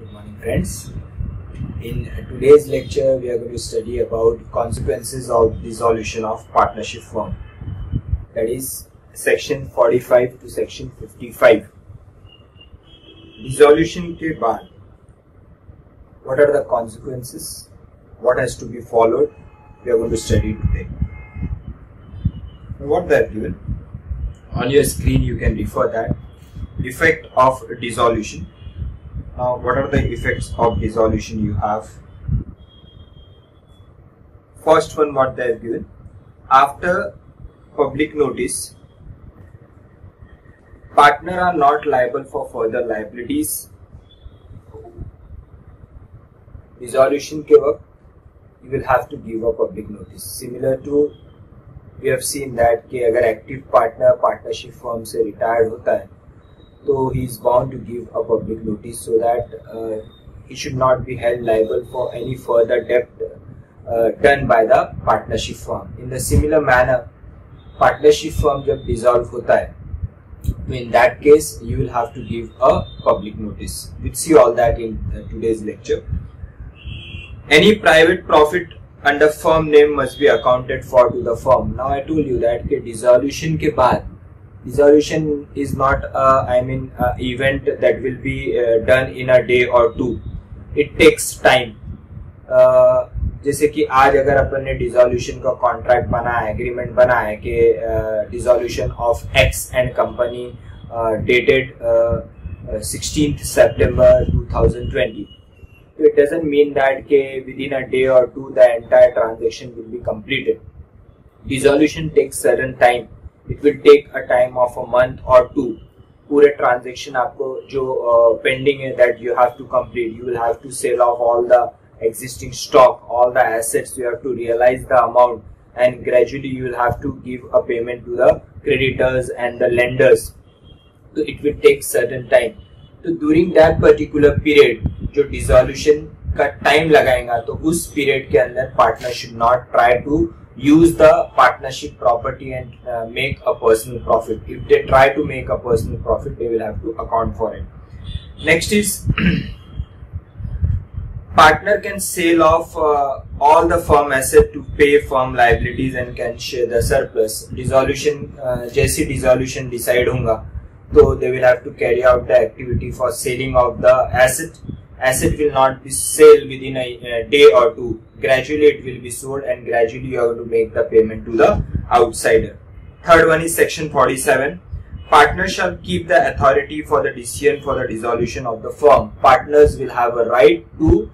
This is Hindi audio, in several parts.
Good morning, friends. In today's lecture, we are going to study about consequences of dissolution of partnership firm. That is section 45 to section 55. Dissolution के बाद, what are the consequences? What has to be followed? We are going to study today. What they have given on your screen, you can refer that. Effect of dissolution. Now, what are the effects of dissolution you have? First one, what they have given. After public notice, partner are not liable for further liabilities. Dissolution के वक्त, you will have to give a public notice. Similar to, we have seen that कि अगर active partner partnership firm से retired होता है, so he is bound to give a public notice so that he should not be held liable for any further debt done by the partnership firm. In the similar manner, partnership firm जब dissolve होता है, in that case you will have to give a public notice. We'll see all that in today's lecture. Any private profit under firm name must be accounted for to the firm. Now I told you that के dissolution के बाद, dissolution is not event that will be done in a day or two. It takes time. जैसे कि आज अगर अपन ने dissolution का contract बना है, agreement बना है कि dissolution of X and company dated 16th September 2020. So it doesn't mean that within a day or two the entire transaction will be completed. Dissolution takes certain time. It will take a time of a month or two. पूरे transaction आपको जो pending है that you have to complete. You will have to sell off all the existing stock, all the assets. You have to realize the amount, and gradually you will have to give a payment to the creditors and the lenders. So it will take certain time. So during that particular period, जो dissolution का time लगाएगा, तो उस period के अंदर partner should not try to use the partnership property and make a personal profit. If they try to make a personal profit, they will have to account for it. Next is partner can sell off all the firm asset to pay firm liabilities and can share the surplus. Dissolution जैसे dissolution decide होगा, so they will have to carry out the activity for selling of the asset. Asset will not be sold within a day or two. Gradually it will be sold, and gradually you are going to make the payment to the outsider. Third one is section 47. Partners shall keep the authority for the decision for the dissolution of the firm. Partners will have a right to,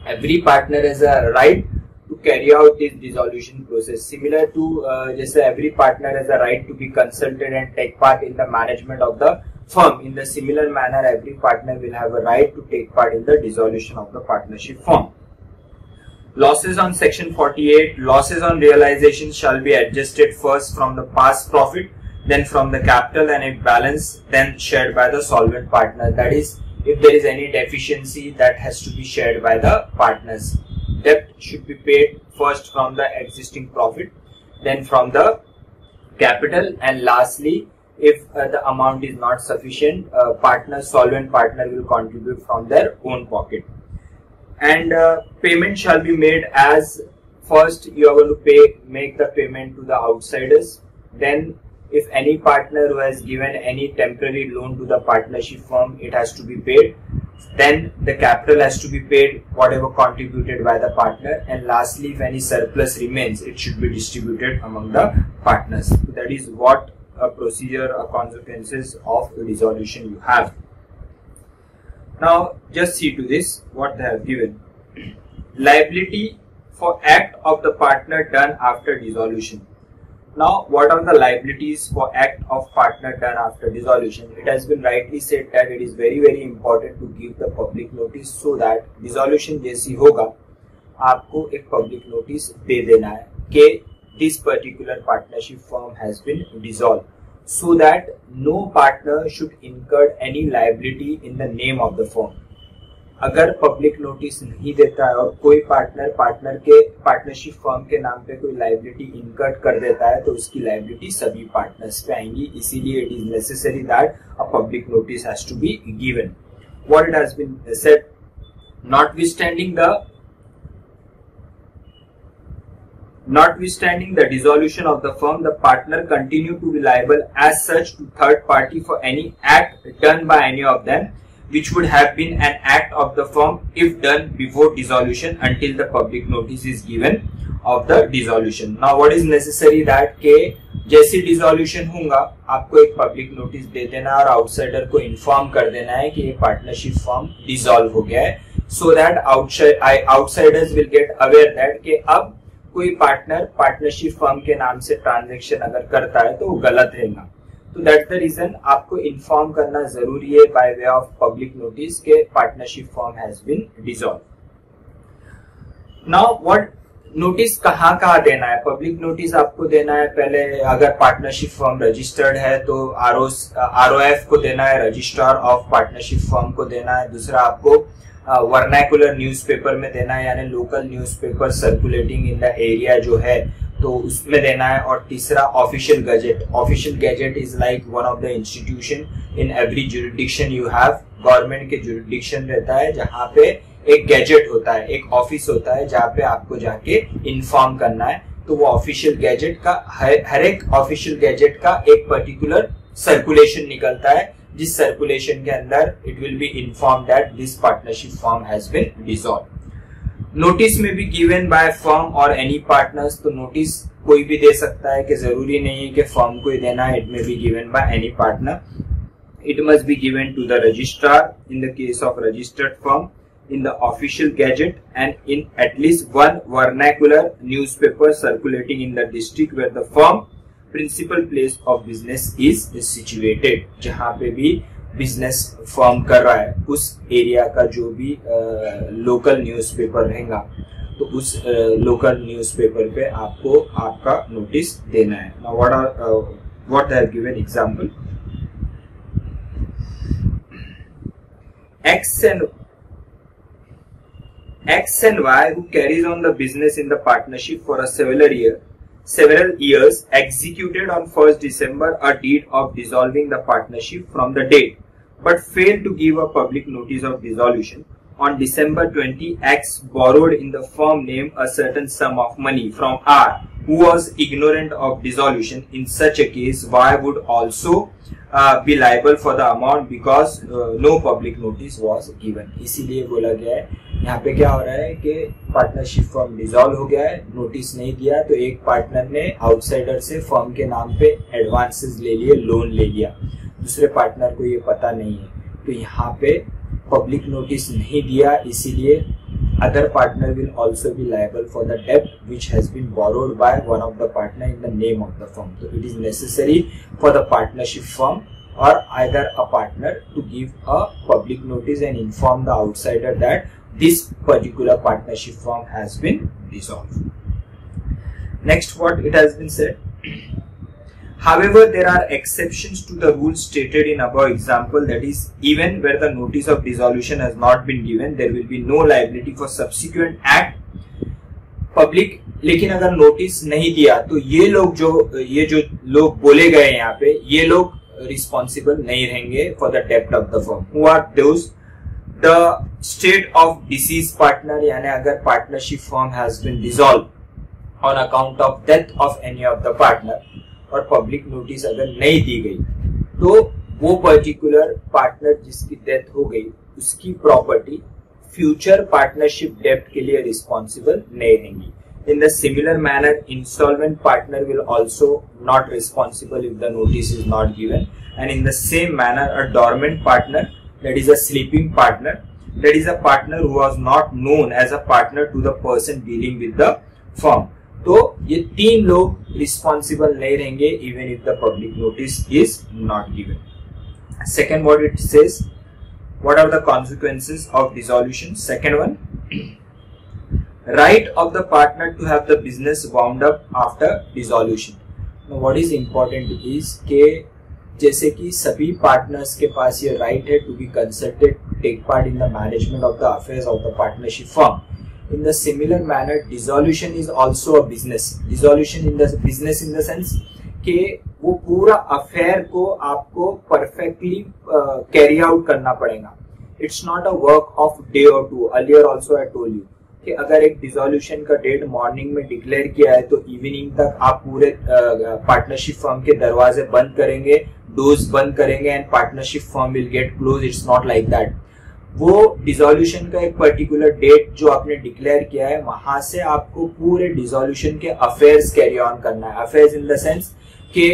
every partner has a right to carry out this dissolution process. Similar to, जैसे every partner has a right to be consulted and take part in the management of the firm. In the similar manner, every partner will have a right to take part in the dissolution of the partnership firm. Losses on section 48. Losses on realization shall be adjusted first from the past profit, then from the capital, and if balance, then shared by the solvent partner. That is, if there is any deficiency, that has to be shared by the partners. Debt should be paid first from the existing profit, then from the capital, and lastly, if the amount is not sufficient, solvent partner will contribute from their own pocket. And payment shall be made as first you are going to make the payment to the outsiders. Then if any partner who has given any temporary loan to the partnership firm, it has to be paid. Then the capital has to be paid, whatever contributed by the partner. And lastly, if any surplus remains, it should be distributed among the partners. So that is what a procedure or consequences of dissolution you have. Now just see to this what they have given. Liability for act of the partner done after dissolution. Now what are the liabilities for act of partner done after dissolution? It has been rightly said that it is very important to give the public notice, so that dissolution जैसी होगा आपको एक public notice दे देना है कि this particular partnership firm has been dissolved, so that no partner should incur any liability in the name of the firm. अगर पब्लिक नोटिस नहीं देता है और कोई पार्टनरशिप फर्म के नाम पे कोई लाइबिलिटी इनकर्ड कर देता है तो उसकी लाइबिलिटी सभी पार्टनर्स पे आएंगी. इसीलिए it is necessary that a public notice has to be given. What it has been said, Notwithstanding the dissolution of the firm, the partner continue to be liable as such to third party for any act done by any of them, which would have been an act of the firm if done before dissolution until the public notice is given of the dissolution. Now, what is necessary that के जैसे डिसोल्यूशन होगा आपको एक पब्लिक नोटिस दे देना और आउटसाइडर को इन्फॉर्म कर देना है कि ये पार्टनरशिप फर्म डिसॉल्व हो गया है, so that outsiders will get aware that कि अब कोई पार्टनरशिप फर्म के नाम से ट्रांजैक्शन अगर करता है तो वो गलत रहेगा. तो दैट्स द रीजन आपको इन्फॉर्म करना जरूरी है by way of public notice के partnership firm has been dissolve. Now what notice कहाँ देना है? पब्लिक नोटिस आपको देना है पहले, अगर पार्टनरशिप फर्म रजिस्टर्ड है तो आरओएफ को देना है, रजिस्ट्रार ऑफ पार्टनरशिप फर्म को देना है. दूसरा आपको वर्नाकुलर न्यूज़पेपर में देना है, यानी local newspaper circulating in the area जो है तो उसमें देना है. और तीसरा official gazette. Official gazette is like one of the institution in every jurisdiction you have. Government के जुरिडिक्शन रहता है जहाँ पे एक गैजेट होता है, एक ऑफिस होता है जहाँ पे आपको जाके इन्फॉर्म करना है. तो वो ऑफिशियल गैजेट का हर एक ऑफिशियल गैजेट का एक पर्टिकुलर सर्कुलेशन निकलता है, जिस सर्कुलेशन के अंदर it will be inform that this partnership firm has been dissolve. Notice may be given by firm और एनी पार्टनर्स. तो नोटिस कोई भी दे सकता है कि जरूरी नहीं है कि फर्म को ही देना है. It may be given by any partner. It must be given to the registrar in the case of registered firm, in the official gazette, and in at least one vernacular newspaper circulating in the district where the firm principal place of business is situated. जहाँ पे भी बिजनेस फर्म कर रहा है उस एरिया का जो भी लोकल न्यूज़पेपर रहेगा तो उस लोकल न्यूज़पेपर पे आपको आपका नोटिस देना है. Now what they have given example. X and Y, who carries on the business in the partnership for several years, executed on 1st December a deed of dissolving the partnership from the date, but failed to give a public notice of dissolution. On December 20, X borrowed in the firm name a certain sum of money from R, who was ignorant of dissolution. In such a case, Y would also be liable for the amount because no public notice was given. इसीलिए बोला गया है यहाँ पे क्या हो रहा है कि पार्टनरशिप फर्म डिसॉल्व हो गया है, नोटिस नहीं दिया तो एक पार्टनर ने आउटसाइडर से फर्म के नाम पे एडवांसेस ले लिए, लोन ले लिया, दूसरे पार्टनर को ये पता नहीं है. तो यहाँ पे पब्लिक नोटिस नहीं दिया, इसीलिए other partner will also be liable for the debt which has been borrowed by one of the partner in the name of the firm. So it is necessary for the partnership firm or either a partner to give a public notice and inform the outsider that this particular partnership firm has been dissolved. Next, what it has been said. However, there are exceptions to the rules stated in above example, that is, even where the notice of dissolution has not been given, there will be no liability for subsequent act public. लेकिन अगर नोटिस नहीं दिया तो ये जो लोग बोले गए यहाँ पे, ये लोग रिस्पॉन्सिबल नहीं रहेंगे फॉर द डेब्ट of the firm. Who are those? The state of deceased partner, यानी अगर partnership firm has been dissolve on account of death of any of the partner और पब्लिक नोटिस अगर नहीं दी गई तो वो पर्टिकुलर पार्टनर जिसकी डेथ हो गई उसकी प्रॉपर्टी फ्यूचर पार्टनरशिप डेब्ट के लिए रिस्पॉन्सिबल नहीं रहेंगी. In the similar manner, insolvent partner will also not responsible if the notice is not given. And in the same manner, a dormant partner, that is a sleeping partner, that is a partner who was not known as a partner to the person dealing with the firm. तो ये तीन लोग रिस्पॉन्सिबल नहीं रहेंगे even if the public notice is not given. Second, what it says, what are the consequences of dissolution. Second one, right of the partner to have the business wound up after dissolution. Now what is important is के जैसे कि सभी पार्टनर्स के पास ये राइट है to be consulted take part in the management of the affairs of the partnership firm. In the similar manner, dissolution is also a business. Dissolution in the business in the sense कि वो पूरा अफेयर को आपको परफेक्टली कैरी आउट करना पड़ेगा. It's not a work of day और two. Earlier also I told you कि अगर एक डिसोल्यूशन का डेट मॉर्निंग में डिक्लेयर किया है तो इवनिंग तक आप पूरे पार्टनरशिप फर्म के दरवाजे बंद करेंगे, डोर्स बंद करेंगे and partnership firm will get close. It's not like that. वो डिसोल्यूशन का एक पर्टिकुलर डेट जो आपने डिक्लेयर किया है, वहां से आपको पूरे डिसोल्यूशन के अफेयर्स कैरी ऑन करना है. अफेयर्स इन द सेंस कि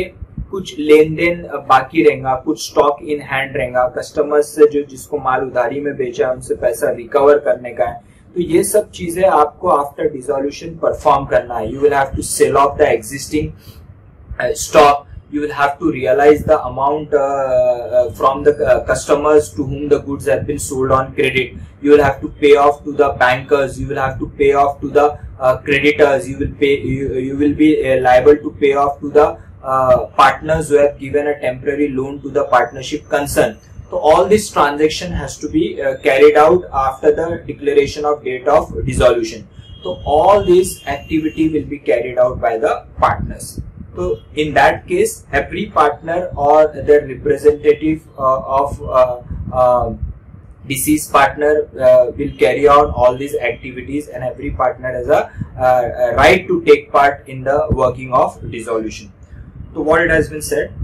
कुछ लेन देन बाकी रहेगा, कुछ स्टॉक इन हैंड रहेगा, कस्टमर्स से जो जिसको माल उधारी में बेचा है उनसे पैसा रिकवर करने का है. तो ये सब चीजें आपको आफ्टर डिसोल्यूशन परफॉर्म करना है. You will have to sell of the existing stock. You will have to realize the amount from the customers to whom the goods have been sold on credit. You will have to pay off to the bankers. You will have to pay off to the creditors. You will be liable to pay off to the partners who have given a temporary loan to the partnership concern. So all this transaction has to be carried out after the declaration of date of dissolution. So all this activity will be carried out by the partners. So in that case, every partner or the representative of deceased partner will carry on all these activities, and every partner has a right to take part in the working of dissolution. So what it has been said,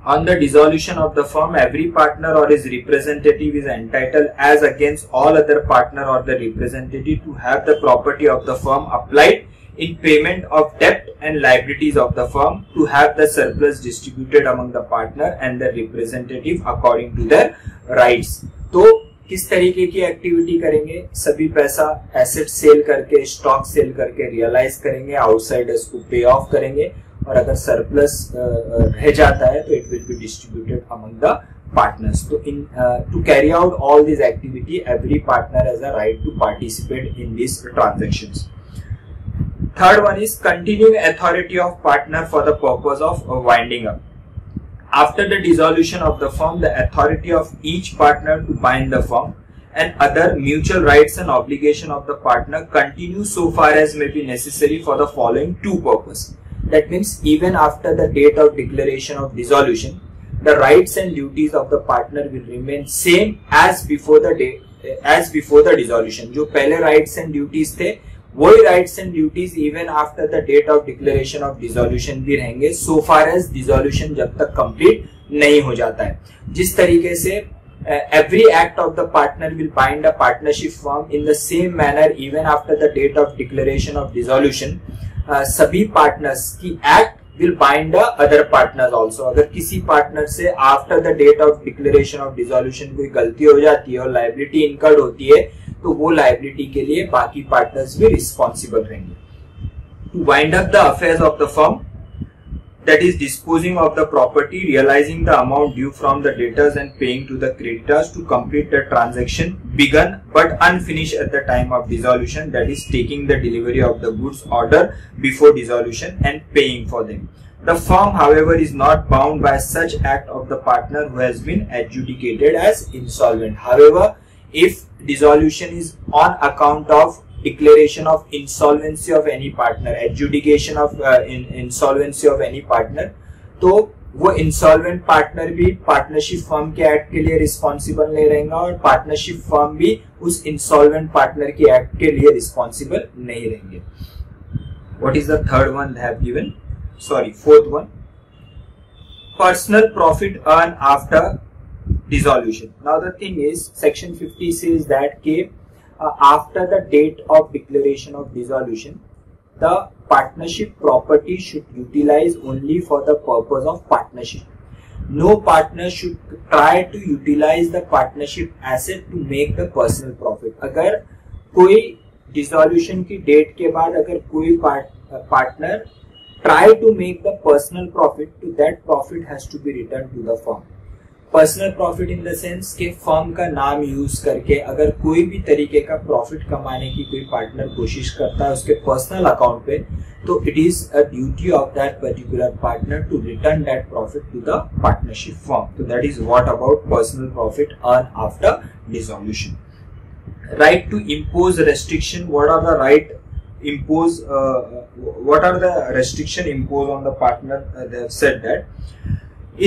on the dissolution of the firm, every partner or his representative is entitled, as against all other partner or the representative, to have the property of the firm applied in payment of debt and liabilities of the firm, to have the surplus distributed among the partner and the representative according to their rights. तो किस तरीके की एक्टिविटी करेंगे? सभी पैसा एसेट सेल करके, स्टॉक सेल करके रियलाइज करेंगे, आउटसाइडर्स को पे ऑफ करेंगे, और अगर सरप्लस रह जाता है तो it will be distributed among the partners. So to carry out all this activity, every partner has a right to participate in these transactions. Third one is continuing authority of partner for the purpose of winding up. After the dissolution of the firm, the authority of each partner to bind the firm and other mutual rights and obligation of the partner continue so far as may be necessary for the following two purposes. That means even after the date of declaration of dissolution, the rights and duties of the partner will remain same as before the dissolution. जो पहले rights and duties थे, वही rights and duties even after the date of declaration of dissolution भी रहेंगे, सो फार एज डिसोल्यूशन जब तक कंप्लीट नहीं हो जाता है. जिस तरीके से every act of the partner will bind a partnership firm, in the same manner even after the date of declaration of dissolution सभी पार्टनर्स की act will bind the other partners also. अगर किसी पार्टनर से after the date of declaration of dissolution कोई गलती हो जाती है और लायबिलिटी इनकर्ड होती है, तो वो लायबिलिटी के लिए बाकी पार्टनर्स भी रिस्पॉन्सिबल रहेंगे. To wind up the affairs of the firm, that is disposing of the property, realizing the amount due from the debtors and paying to the creditors, to complete the transaction begun but unfinished at the time of dissolution, that is taking the delivery of the goods order before dissolution and paying for them. The firm, however, is not bound by such act of the partner who has been adjudicated as insolvent. However, if dissolution is on account of declaration of insolvency of any partner, adjudication of insolvency of any partner, तो वो इंसॉल्वेंट पार्टनर भी पार्टनरशिप फर्म के एक्ट के लिए रिस्पॉन्सिबल नहीं रहेगा और पार्टनरशिप फर्म भी उस इंसॉल्वेंट पार्टनर के एक्ट के लिए रिस्पॉन्सिबल नहीं रहेंगे. What is the third one they have given? Sorry, fourth one. Personal profit earned after dissolution. Now the thing is, section 50 says that after the date of declaration of dissolution, the partnership property should utilize only for the purpose of partnership. No partner should try to utilize the partnership asset to make the personal profit. अगर कोई dissolution की date के बाद अगर कोई partner try to make the personal profit, तो that profit has to be returned to the firm. Personal profit in the sense कि फर्म का नाम यूज करके अगर कोई भी तरीके का प्रॉफिट कमाने की कोई पार्टनर कोशिश करता है उसके पर्सनल अकाउंट पे, तो it is a duty of that particular partner to return that profit to the partnership firm. तो that is what about personal profit earn after dissolution. Right to impose restriction. What are the right impose what are the restriction imposed on the partner? They have said that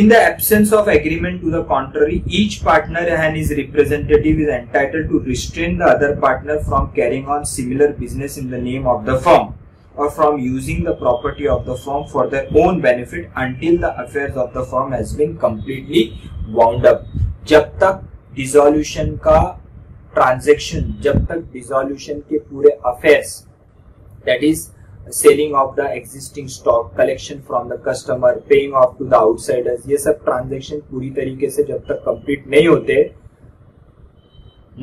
in the absence of agreement to the contrary, each partner and his representative is entitled to restrain the other partner from carrying on similar business in the name of the firm or from using the property of the firm for their own benefit until the affairs of the firm has been completely wound up. जब तक dissolution का transaction, जब तक dissolution के पूरे affairs, that is selling of the existing stock, collection from the customer, paying off to the outsiders, ये सब ट्रांजेक्शन पूरी तरीके से जब तक कंप्लीट नहीं होते,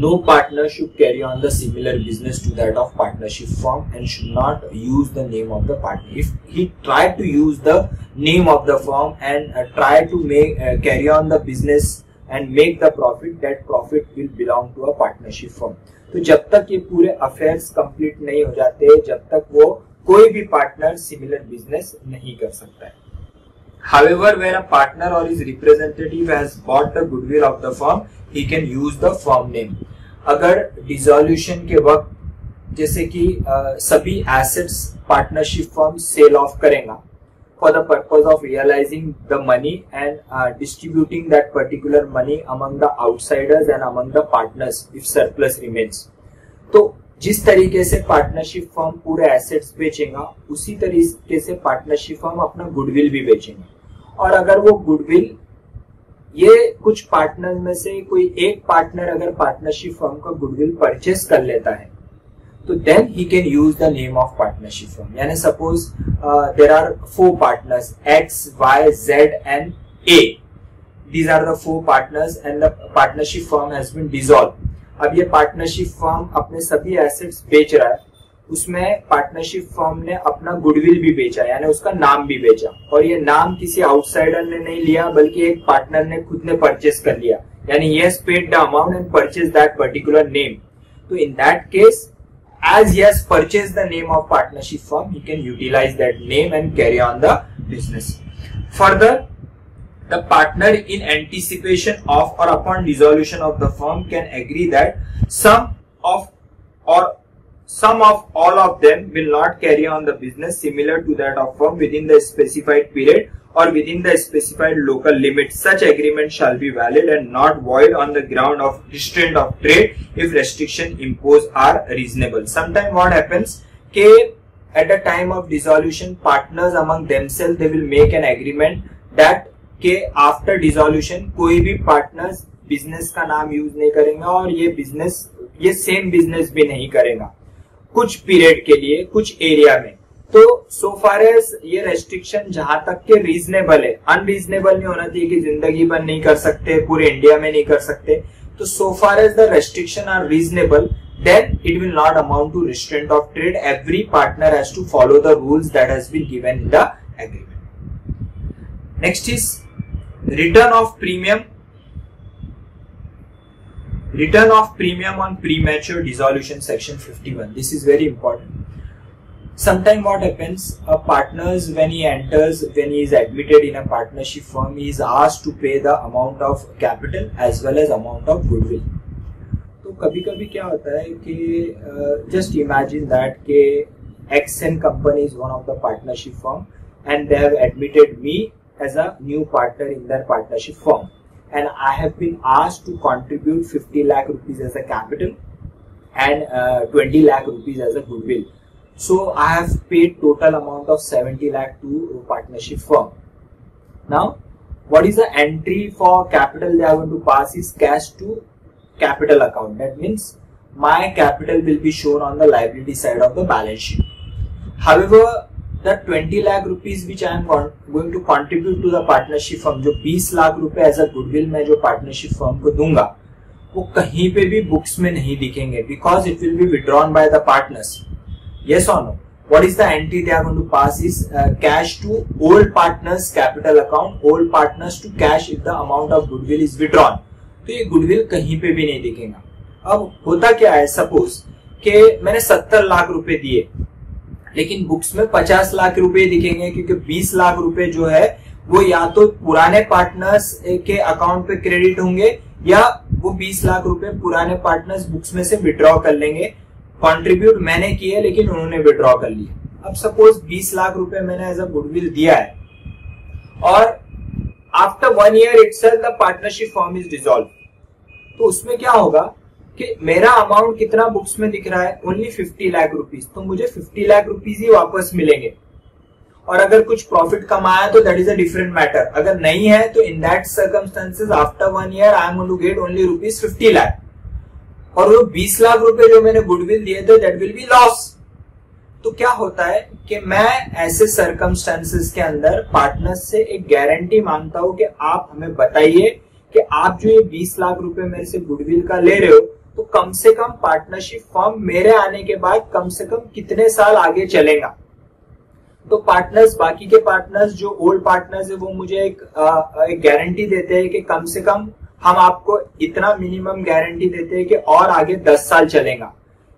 no partner should carry on the similar business to that of partnership firm and should not use the name of the partner. If he tried to use the name of the firm and try to make carry on the business and make the profit, that profit will belong to a partnership firm. तो जब तक ये पूरे अफेयर्स कंप्लीट नहीं हो जाते, जब तक वो कोई भी पार्टनर सिमिलर बिजनेस नहीं कर सकता है. However, where a partner or his representative has bought the goodwill of the firm, he can use the firm name. अगर डिसॉल्यूशन के वक्त जैसे कि सभी assets partnership firm sell off करेगा for the purpose of realizing the money and distributing that particular money among the outsiders and among the partners if surplus remains. तो जिस तरीके से पार्टनरशिप फर्म पूरे एसेट्स बेचेगा, उसी तरीके से पार्टनरशिप फर्म अपना गुडविल भी बेचेंगे. और अगर वो गुडविल, ये कुछ पार्टनर में से कोई एक पार्टनर अगर पार्टनरशिप फर्म का गुडविल परचेस कर लेता है, तो then he can use the name of partnership firm. यानी suppose there are 4 partners X, Y, Z and A. These are the 4 partners and the partnership firm has been dissolved. अब ये partnership firm अपने सभी assets बेच रहा है, उसमें partnership firm ने अपना गुडविल भी बेचा, यानी उसका नाम भी बेचा, और ये नाम किसी आउटसाइडर ने नहीं लिया बल्कि एक पार्टनर ने खुद ने परचेस कर लिया, यानी he has paid the amount and purchased that particular name. तो in that case, as he has purchased the name of partnership firm, he can utilize that name and carry on the business. Further, the partner in anticipation of or upon dissolution of the firm can agree that some of all of them will not carry on the business similar to that of firm within the specified period or within the specified local limits. Such agreement shall be valid and not void on the ground of restraint of trade if restriction imposed are reasonable. Sometimes what happens कि at the time of dissolution, partners among themselves they will make an agreement that कि after dissolution कोई भी partners business का नाम यूज नहीं करेंगे और ये सेम बिजनेस भी नहीं करेगा कुछ पीरियड के लिए कुछ एरिया में. तो सो फार एज ये रेस्ट्रिक्शन जहां तक के रीजनेबल है, अनरीजनेबल नहीं होना चाहिए कि जिंदगी भर नहीं कर सकते, पूरे इंडिया में नहीं कर सकते. तो so far as the restriction are reasonable, then it will not amount to restraint of trade. Every partner has to follow the rules that has been given in the agreement. Next is return of premium. Return of premium on premature dissolution, section 51. This is very important. Sometimes what happens, a partners when he is admitted in a partnership firm, he is asked to pay the amount of capital as well as amount of goodwill. तो कभी कभी क्या होता है कि just imagine that कि XN company is one of the partnership firm and they have admitted me as a new partner in their partnership firm and I have been asked to contribute 50 lakh rupees as a capital and 20 lakh rupees as a goodwill. So I have paid total amount of 70 lakh to partnership firm. Now, what is the entry for capital they are going to pass is cash to capital account. That means my capital will be shown on the liability side of the balance sheet. However, the 20 lakh rupees which I am going to contribute to the partnership firm, जो 20 लाख रुपए as a goodwill मैं जो partnership firm को दूंगा, वो कहीं पे भी books में नहीं दिखेंगे because it will be withdrawn by the partners. Yes or no? what is the entry they are going to pass is cash to old partners capital account, old partners to cash if the amount of goodwill is withdrawn. तो ये गुडविल कहीं पे भी नहीं दिखेगा. अब होता क्या है, सपोज कि मैंने 70 लाख रुपए दिए लेकिन बुक्स में 50 लाख रुपए दिखेंगे, क्योंकि 20 लाख रुपए जो है वो या तो पुराने पार्टनर्स के अकाउंट पे क्रेडिट होंगे या वो 20 लाख रुपए पुराने पार्टनर्स बुक्स में से विड्रॉ कर लेंगे. कंट्रीब्यूट मैंने किए लेकिन उन्होंने विड्रॉ कर लिए. अब सपोज 20 लाख रुपए मैंने एज अ गुडविल दिया है और after 1 year itself the partnership form is dissolve. तो उसमें क्या होगा कि मेरा अमाउंट कितना बुक्स में दिख रहा है, ओनली 50 लाख रुपीज. तो मुझे 50 लाख रुपीज ही वापस मिलेंगे. और अगर कुछ प्रॉफिट कमाया तो that is a different matter. अगर नहीं है तो in that circumstances after 1 year I am going to get only rupees 50 lakh. और वो 20 लाख रुपए जो मैंने गुडविल दिए थे दैट विल बी लॉस. तो क्या होता है कि मैं ऐसे सर्कमस्टेंसेस के अंदर पार्टनर्स से एक गारंटी मांगता हूं कि आप हमें बताइए कि आप जो ये 20 लाख रुपए मेरे से गुडविल का ले रहे हो तो कम से कम पार्टनरशिप फर्म मेरे आने के बाद कम से कम कितने साल आगे चलेगा. तो पार्टनर्स, बाकी के पार्टनर्स जो ओल्ड पार्टनर्स है वो मुझे एक गारंटी देते हैं कि कम से कम हम आपको इतना मिनिमम गारंटी देते हैं कि और आगे 10 साल चलेगा.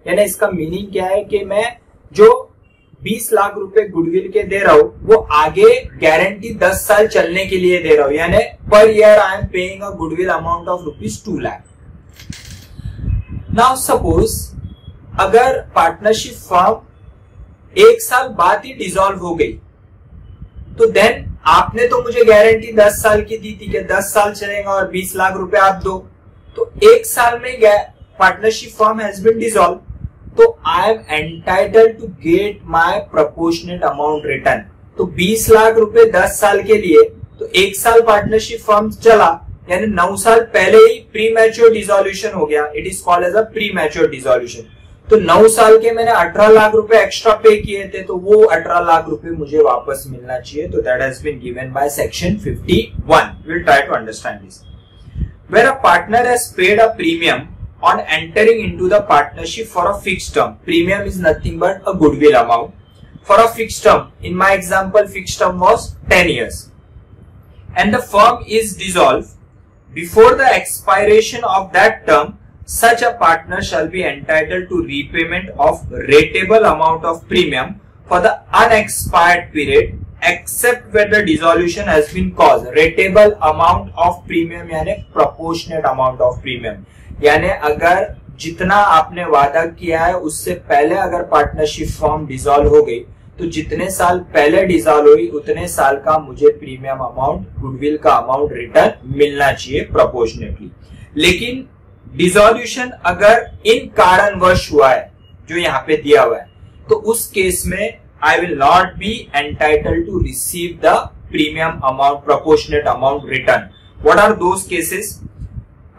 यानी इसका मीनिंग क्या है कि मैं जो 20 लाख रुपए गुडविल के दे रहा हूं वो आगे गारंटी 10 साल चलने के लिए दे रहा हूं. यानी per year I am paying a goodwill amount of ₹2 lakh. Now suppose अगर पार्टनरशिप फर्म 1 साल बाद ही डिसॉल्व हो गई तो देन आपने तो मुझे गारंटी 10 साल की दी थी कि 10 साल चलेगा और 20 लाख रुपए आप दो. तो 1 साल में partnership firm has been dissolve, तो I am entitled to get my proportionate amount return. तो 20 लाख रुपए 10 साल के लिए, तो 1 साल पार्टनरशिप फर्म चला यानी 9 साल पहले ही प्री मैच्योर डिसोल्यूशन हो गया. It is called as a premature dissolution. तो 9 साल के मैंने 18 लाख रुपए एक्स्ट्रा पे किए थे तो वो 18 लाख रुपए मुझे वापस मिलना चाहिए. तो that has been given by section 51. Will try to understand this. Where a partner has paid a premium on entering into the partnership for a fixed term. Premium is nothing but a goodwill amount for a fixed term. In my example, fixed term was 10 years. And the firm is dissolved. Before the expiration of that term, such a partner shall be entitled to repayment of rateable amount of premium for the unexpired period except where the dissolution has been caused. Rateable amount of premium यानी proportionate amount of premium. यानी अगर जितना आपने वादा किया है उससे पहले अगर पार्टनरशिप फॉर्म डिसॉल्व हो गई तो जितने साल पहले डिसॉल्व हुई उतने साल का मुझे प्रीमियम अमाउंट, गुडविल का अमाउंट रिटर्न मिलना चाहिए प्रोपोर्शनेटली. लेकिन डिसॉल्यूशन अगर इन कारणवश हुआ है जो यहाँ पे दिया हुआ है तो उस केस में I will not be entitled to receive the premium amount, proportionate amount return. What are those cases?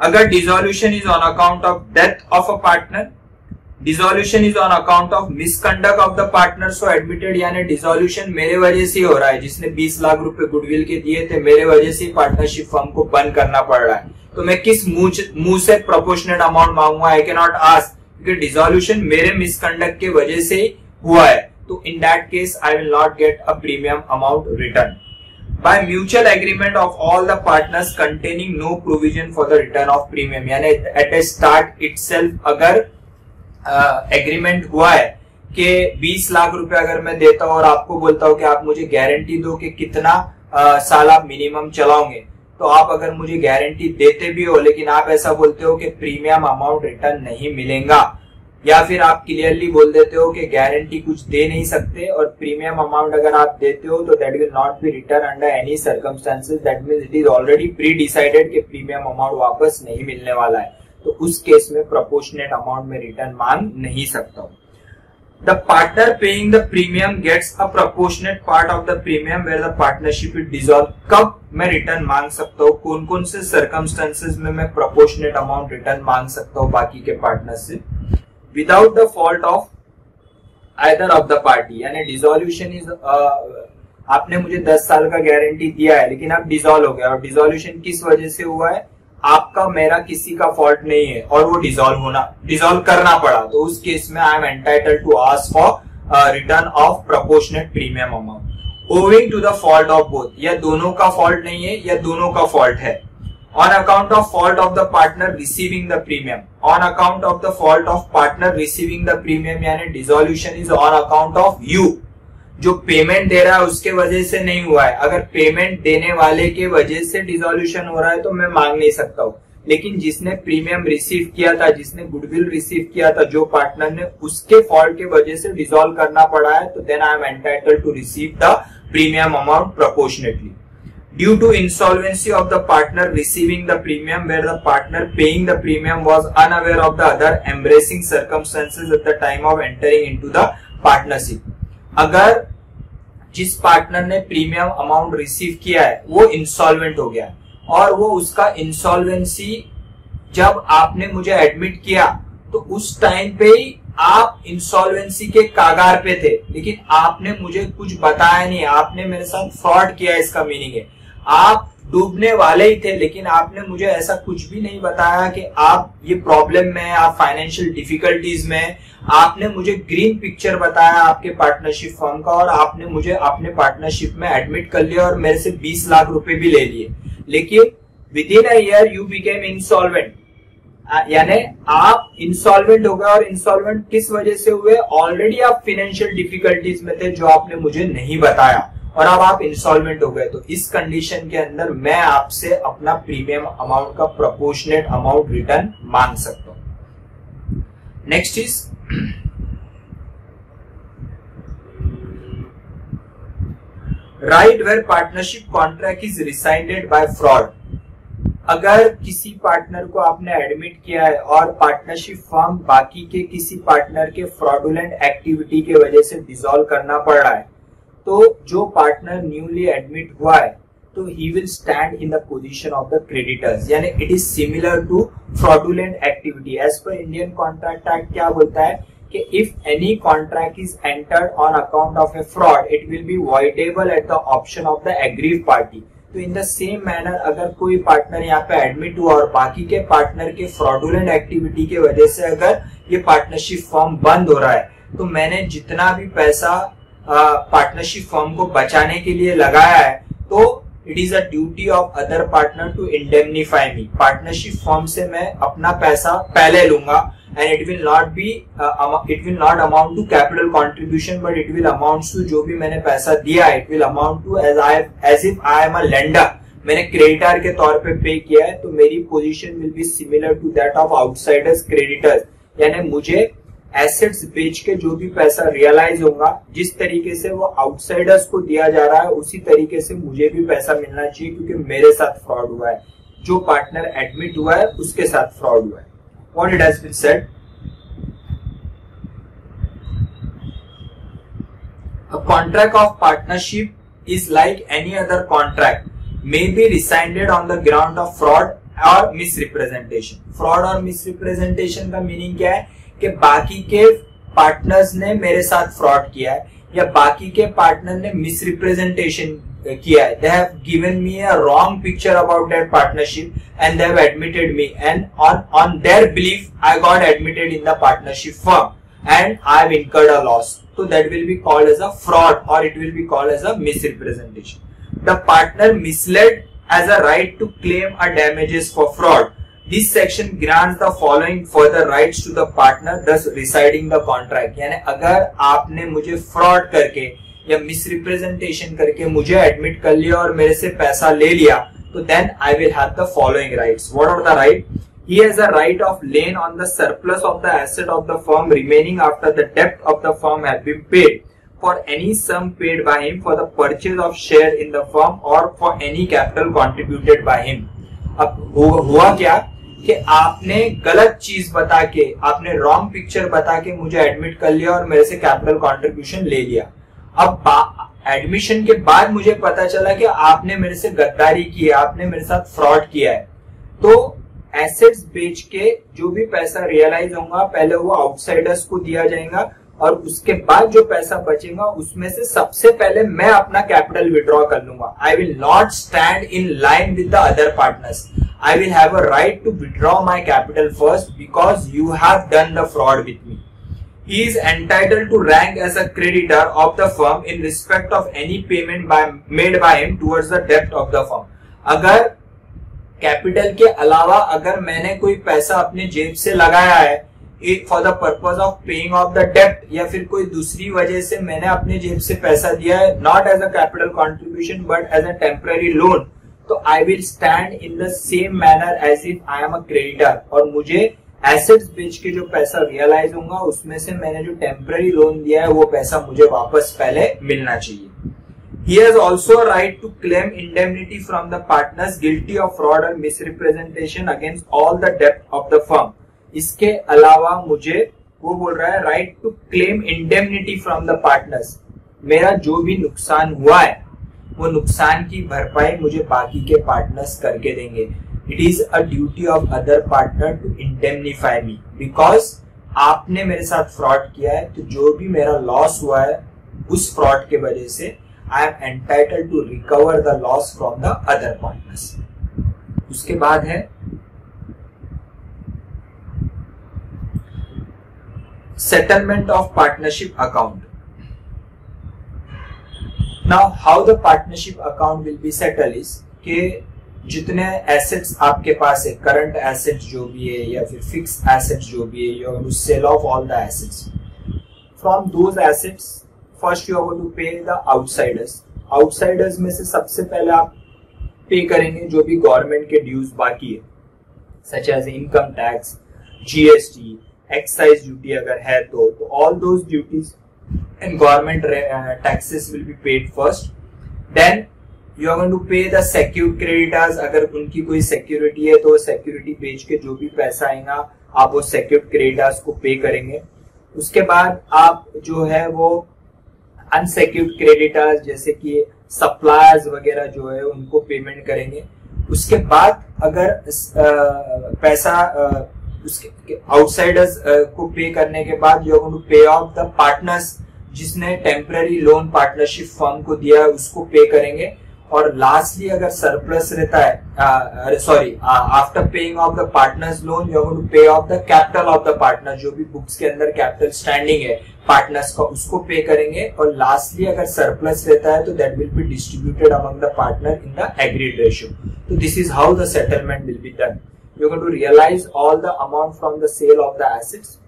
अगर dissolution is on account of death of a partner, dissolution is on account of misconduct of the partner so admitted, यानी डिसोल्यूशन मेरे वजह से हो रहा है, जिसने 20 लाख रुपए गुडविल के दिए थे मेरे वजह से पार्टनरशिप फर्म को बंद करना पड़ रहा है. तो मैं किस मुंह से प्रोपोर्शनेट अमाउंट मांगूंगा? आई कैन नॉट आस्क, क्योंकि डिसोल्यूशन मेरे मिसकंडक्ट के वजह से हुआ है. तो in that case I will not get a premium amount return. By mutual agreement of all the partners containing no provision for the return of premium, यानी at a start itself अगर एग्रीमेंट हुआ है कि 20 लाख रुपए अगर मैं देता हूं और आपको बोलता हूं कि आप मुझे गारंटी दो कि कितना साल आप मिनिमम चलाओगे, तो आप अगर मुझे गारंटी देते भी हो लेकिन आप ऐसा बोलते हो कि प्रीमियम अमाउंट रिटर्न नहीं मिलेगा, या फिर आप क्लियरली बोल देते हो कि गारंटी कुछ दे नहीं सकते और प्रीमियम अमाउंट अगर आप देते हो तो that will not B return under any circumstances. That means it is already pre decided कि प्रीमियम अमाउंट वापस नहीं मिलने वाला है. तो उस केस में प्रोपोर्शनेट अमाउंट में रिटर्न मांग नहीं सकता हूं. The partner paying the premium gets a proportionate part of the premium where the partnership is dissolve. कब मैं रिटर्न मांग सकता हूँ? कौन कौन से सर्कमस्टेंसेस में मैं प्रोपोर्शनेट अमाउंट रिटर्न मांग सकता हूँ बाकी के पार्टनर से? Without the fault of either of the party, यानी डिसोल्यूशन इज आपने मुझे 10 साल का गारंटी दिया है लेकिन अब डिसॉल्व हो गया, और डिसोल्यूशन किस वजह से हुआ है? आपका मेरा किसी का फॉल्ट नहीं है और वो डिसॉल्व करना पड़ा. तो उस केस में I am entitled to ask for return of proportionate premium amount owing to the fault of both, या दोनों का फॉल्ट नहीं है या दोनों का फॉल्ट है। On account of fault of the partner receiving the premium, on account of the fault of partner receiving the premium, यानी dissolution is on account of you. जो पेमेंट दे रहा है उसके वजह से नहीं हुआ है। अगर पेमेंट देने वाले के वजह से डिसोल्यूशन हो रहा है तो मैं मांग नहीं सकता हूं, लेकिन जिसने प्रीमियम रिसीव किया था, जिसने गुडविल रिसीव किया था, जो पार्टनर ने, उसके फॉल्ट के वजह से डिसॉल्व करना पड़ा है, तो then I am entitled to receive the premium amount proportionately. Due to insolvency of the partner receiving the premium, where the partner paying the premium was unaware of the other embracing circumstances at the time of entering into the partnership. अगर जिस पार्टनर ने प्रीमियम अमाउंट रिसीव किया है वो इंसॉल्वेंट हो गया और वो उसका इंसॉल्वेंसी जब आपने मुझे एडमिट किया तो उस टाइम पे ही आप इंसॉल्वेंसी के कागार पे थे, लेकिन आपने मुझे कुछ बताया नहीं, आपने मेरे साथ फ्रॉड किया। इसका मीनिंग है आप डूबने वाले ही थे, लेकिन आपने मुझे ऐसा कुछ भी नहीं बताया कि आप ये प्रॉब्लम में, आप फाइनेंशियल डिफिकल्टीज में। आपने मुझे ग्रीन पिक्चर बताया आपके पार्टनरशिप फर्म का और आपने मुझे अपने पार्टनरशिप में एडमिट कर लिया और मेरे से 20 लाख रुपए भी ले लिए, लेकिन with in a year you became insolvent, यानी आप इंसॉल्वेंट हो गए। और इंसॉल्वेंट किस वजह से हुए? ऑलरेडी आप फाइनेंशियल डिफिकल्टीज में थे जो आपने मुझे नहीं बताया और अब आप इंसॉल्वेंट हो गए। तो इस कंडीशन के अंदर मैं आपसे अपना प्रीमियम अमाउंट का प्रोपोर्शनेट अमाउंट रिटर्न मांग सकता हूं। Next is right where partnership contract is rescinded by fraud. अगर किसी पार्टनर को आपने एडमिट किया है और पार्टनरशिप फर्म बाकी के किसी पार्टनर के फ्रॉडुलेंट एक्टिविटी के वजह से डिसॉल्व करना पड़ रहा है, तो जो पार्टनर न्यूली एडमिट हुआ है तो ही will stand in the position of the creditors, यानी it is similar to fraudulent activity. As per Indian contract act क्या बोलता है कि if any contract is entered on account of a fraud it will be voidable at the option of the aggrieved party. तो इन द सेम मैनर अगर कोई पार्टनर यहाँ पे एडमिट हुआ और बाकी के पार्टनर के फ्रॉडुलेंट एक्टिविटी के वजह से अगर ये पार्टनरशिप फर्म बंद हो रहा है, तो मैंने जितना भी पैसा पार्टनरशिप फर्म को बचाने के लिए लगाया है, तो it is a duty of other partner to indemnify me. Partnership firm से मैं अपना पैसा पहले लूंगा and it will not amount to capital contribution but it will amount to, जो भी मैंने पैसा दिया it will amount to as if I am a lender. मैंने क्रेडिटर के तौर पे पे किया है, तो मेरी position will be similar to that of outsiders creditors, यानी मुझे एसेट्स बेच के जो भी पैसा रियलाइज होगा, जिस तरीके से वो आउटसाइडर्स को दिया जा रहा है उसी तरीके से मुझे भी पैसा मिलना चाहिए, क्योंकि मेरे साथ फ्रॉड हुआ है, जो पार्टनर एडमिट हुआ है उसके साथ फ्रॉड हुआ है। What it has been said, a contract of partnership is like any other contract, may be rescinded on the ground of fraud or misrepresentation. Fraud और misrepresentation का मीनिंग क्या है कि बाकी के पार्टनर्स ने मेरे साथ फ्रॉड किया है या बाकी के पार्टनर ने मिसरिप्रेजेंटेशन किया है। They have given me a wrong picture about that partnership and they have admitted me, and on their belief I got admitted in the partnership firm and I have incurred a loss. So that will be called as a fraud or it will be called as a misrepresentation. The partner misled as a right to claim a damages for fraud. This section grants the following further rights to the partner thus residing the contract. यानी अगर आपने मुझे फ्रॉड करके या मिसरिप्रेजेंटेशन करके मुझे एडमिट कर लिया और मेरे से पैसा ले लिया, तो then I will have the following rights. What are the right? He has a right of lien on the surplus of the asset of the firm remaining after the डेब्ट of the firm have been paid for any sum paid by him for the purchase of share in the firm और for any capital contributed by him. अब हुआ क्या कि आपने गलत चीज बता के, आपने रॉन्ग पिक्चर बता के मुझे एडमिट कर लिया और मेरे से कैपिटल कॉन्ट्रीब्यूशन ले लिया। अब एडमिशन के बाद मुझे पता चला कि आपने मेरे से गद्दारी की है, आपने मेरे साथ फ्रॉड किया है। तो एसेट्स बेच के जो भी पैसा रियलाइज होगा पहले वो आउटसाइडर्स को दिया जाएगा और उसके बाद जो पैसा बचेगा उसमें से सबसे पहले मैं अपना कैपिटल विड्रॉ कर लूंगा। आई will not stand in line with the other partners. I will have a right to withdraw my capital first because you have done the fraud with me. he is entitled to rank as a creditor of the firm in respect of any payment made by him towards the debt of the firm. अगर कैपिटल के अलावा अगर मैंने कोई पैसा अपने जेब से लगाया है for the purpose of paying off the डेप्ट, या फिर कोई दूसरी वजह से मैंने अपने जेब से पैसा दिया है, not as a capital contribution but as a temporary loan, तो I will stand in the same manner as if I am a creditor, और मुझे एसेट्स बेच के जो पैसा रियलाइज होगा उसमें से मैंने जो टेम्पररी लोन दिया है वो पैसा मुझे वापस पहले मिलना चाहिए. He has also a right to claim indemnity from the partners guilty of fraud or misrepresentation against all the debt of the firm. इसके अलावा मुझे वो बोल रहा है right to claim indemnity from the partners. मेरा जो भी नुकसान हुआ है वो नुकसान की भरपाई मुझे बाकी के पार्टनर्स करके देंगे. It is a duty of other partner to indemnify me, because आपने मेरे साथ फ्रॉड किया है, तो जो भी मेरा लॉस हुआ है उस फ्रॉड के वजह से I am entitled to recover the loss from the other partners. उसके बाद है settlement of partnership account. Now how the partnership account will be settled is कि जितने assets आपके पास है, current assets जो भी है या फिर fixed assets जो भी है, you have to sell off all the assets. From those assets first you are going to pay the outsiders. Outsiders में से सबसे पहले आप पे करेंगे जो भी गवर्नमेंट के ड्यूज बाकी है, such as income tax, GST, excise duty अगर है तो all those duties and government taxes will be paid first. Then you are going to pay the secured creditors. अगर उनकी कोई सिक्योरिटी है तो सिक्योरिटी बेच के जो भी पैसा आएगा आप वो सिक्योर्ड क्रेडिटर्स को पे करेंगे. उसके बाद आप जो है वो अनसिक्योर्ड क्रेडिटर्स जैसे कि सप्लायर्स वगैरह जो है उनको पेमेंट करेंगे. उसके बाद अगर पैसा उसके आउटसाइडर्स को पे करने के बाद you are going to pay off the partners, जिसने टेम्पररी लोन पार्टनरशिप फर्म को दिया है उसको पे करेंगे. और लास्टली अगर सरप्लस रहता है, sorry, after paying off the partners loan you are going to pay off the capital of the partner, जो भी बुक्स के अंदर कैपिटल स्टैंडिंग है पार्टनर्स का उसको पे करेंगे. और लास्टली अगर सरप्लस रहता है तो that will be distributed among the partner in the agreed ratio. तो this is how the settlement will be done. You are going to realise all the amount from the sale of the assets.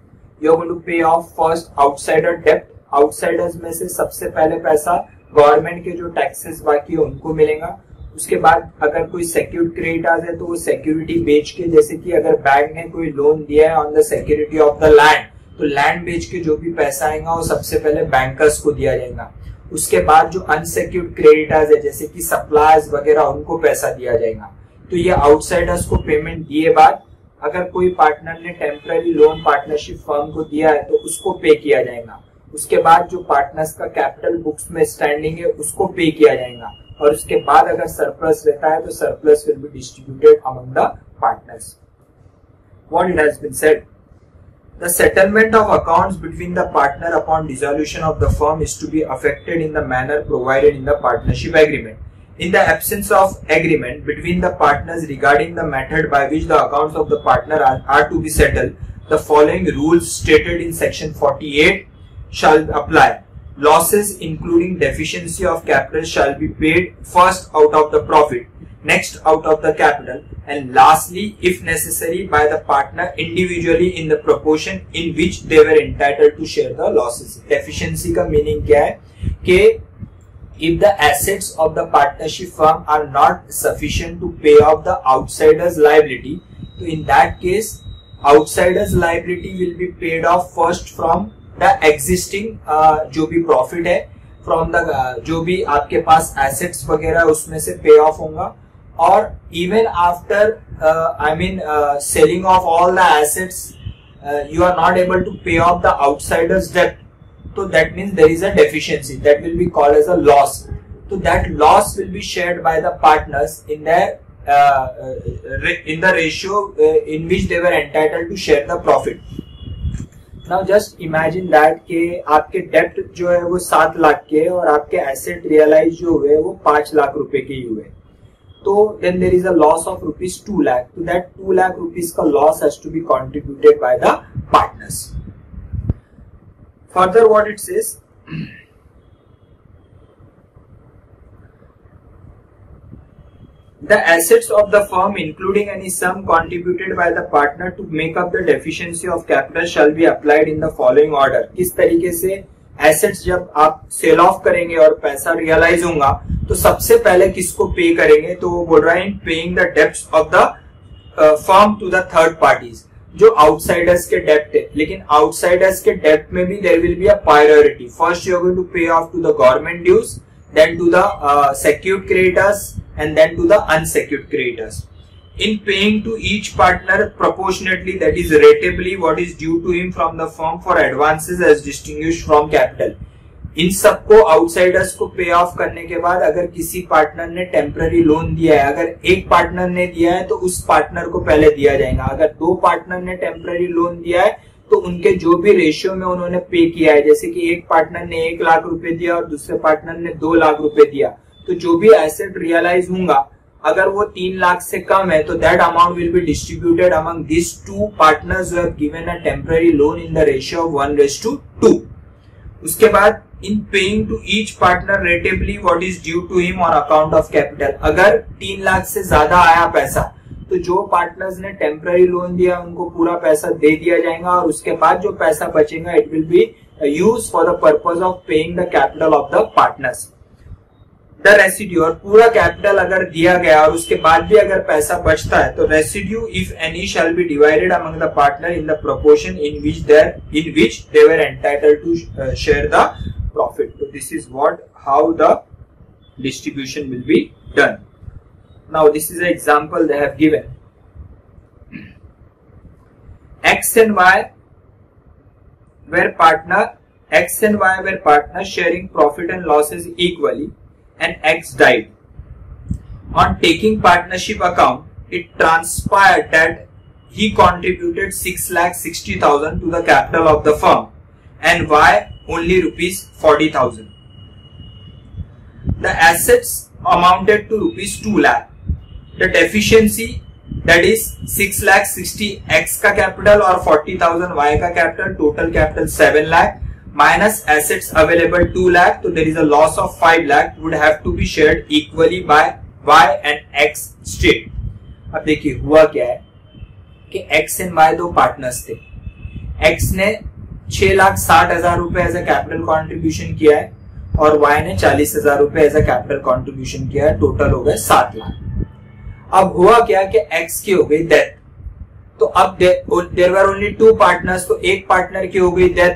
You are going to pay off first outsider डेप्ट. आउटसाइडर्स में से सबसे पहले पैसा गवर्नमेंट के जो टैक्सेस बाकी है उनको मिलेगा. उसके बाद अगर कोई सिक्योर्ड क्रेडिटर्स है तो वो सिक्योरिटी बेच के, जैसे कि अगर बैंक ने कोई लोन दिया है on the security of the land, तो लैंड बेच के जो भी पैसा आएगा वो सबसे पहले बैंकर्स को दिया जाएगा. उसके बाद जो अनसिक्योर्ड क्रेडिटर्स है जैसे कि सप्लायर्स वगैरह उनको पैसा दिया जाएगा. तो ये आउटसाइडर्स को पेमेंट दिए बाद अगर कोई पार्टनर ने टेम्पररी लोन पार्टनरशिप फर्म को दिया है तो उसको पे किया जाएगा. उसके बाद जो पार्टनर्स का कैपिटल बुक्स में स्टैंडिंग है उसको पे किया जाएगा. और उसके बाद अगर सरप्लस रहता है तो surplus will be distributed among the partners. What it has been said, the settlement of accounts between the partner upon dissolution of the firm is to be effected in the manner provided in the partnership agreement. In the absence of agreement between the partners regarding the method by which the accounts of the partner are to be settled, the following rules stated in section 48 shall apply. Losses including deficiency of capital shall be paid first out of the profit, next out of the capital, and lastly if necessary by the partner individually in the proportion in which they were entitled to share the losses. Deficiency का meaning क्या है कि if the assets of the partnership firm are not sufficient to pay off the outsider's liability, so in that case outsider's liability will be paid off first from the existing जो भी profit है, from the जो भी आपके पास assets वगैरह उसमें से pay off होगा. और even after selling off all the assets you are not able to pay off the outsider's debt, so that means there is a deficiency that will be called as a loss. So that loss will be shared by the partners in their in the ratio in which they were entitled to share the profit. Now just imagine that कि आपके डेप्ट जो है वो 7 लाख के और आपके एसेट रियलाइज जो हुए वो 5 लाख रुपए के ही हुए, तो then there is a loss of rupees 2 lakh. So that 2 lakh rupees का loss has to be contributed by the partners. Further what it says, the assets of the firm including any sum contributed by the partner to make up the deficiency of capital shall be applied in the following order. किस तरीके से एसेट्स जब आप सेल ऑफ करेंगे और पैसा रियलाइज होगा तो सबसे पहले किसको पे करेंगे, तो वो बोल रहा है in paying the debts of the firm to the third parties, जो आउटसाइडर्स के डेब्ट है. लेकिन आउटसाइडर्स के डेब्ट में भी there will be a priority. First you are going to pay off to the government dues, then to the secured creditors and then to the unsecured creditors. In paying to each partner proportionately, that is ratably, what is due to him from the firm for advances as distinguished from capital. इन सबको आउटसाइडर्स को पे ऑफ करने के बाद अगर किसी पार्टनर ने टेम्पररी लोन दिया है, अगर एक पार्टनर ने दिया है तो उस पार्टनर को पहले दिया जाएगा. अगर दो पार्टनर ने टेम्पररी लोन दिया है तो उनके जो भी रेशियो में उन्होंने पे किया है, जैसे कि एक पार्टनर ने 1 लाख रुपए दिया और दूसरे पार्टनर ने 2 लाख रुपए दिया, तो जो भी एसेट रियलाइज होगा अगर वो 3 लाख से कम है तो that amount will be distributed among this two partners who have given a temporary loan in the ratio of 1:2. उसके बाद in paying to each partner rateably what is due to him on account of capital. अगर 3 लाख से ज्यादा आया पैसा तो जो पार्टनर्स ने टेम्पररी लोन दिया उनको पूरा पैसा दे दिया जाएगा और उसके बाद जो पैसा बचेगा it will B use for the purpose of paying the capital of the partners. The residue, और पूरा कैपिटल अगर दिया गया और उसके बाद भी अगर पैसा बचता है तो residue if any shall be divided among the partner in the proportion in which they were entitled to share the profit. तो this is what how the distribution will be done. Now this is an example they have given. X and Y were partners sharing profit and losses equally, and X died. On taking partnership account, it transpired that he contributed 6,60,000 to the capital of the firm, and Y only rupees 40,000. The assets amounted to rupees 2 lakh. The deficiency, that is 6,60,000 X का कैपिटल और 40,000 Y का कैपिटल, total capital 7 lakh minus assets available 2 lakh, तो there is a loss of 5 lakh would have to be shared equally by Y and X state. अब देखिए हुआ क्या है कि X एंड Y दो पार्टनर्स थे. X ने 6,60,000 रुपए एज अ कैपिटल कॉन्ट्रीब्यूशन किया है और Y ने 40,000 रुपए एज अ कैपिटल कॉन्ट्रीब्यूशन किया है, टोटल हो गए 7 लाख. अब हुआ क्या कि X की हो गई डेथ, तो अब देयर वर ओनली 2 पार्टनर्स, तो एक पार्टनर की हो गई डेथ,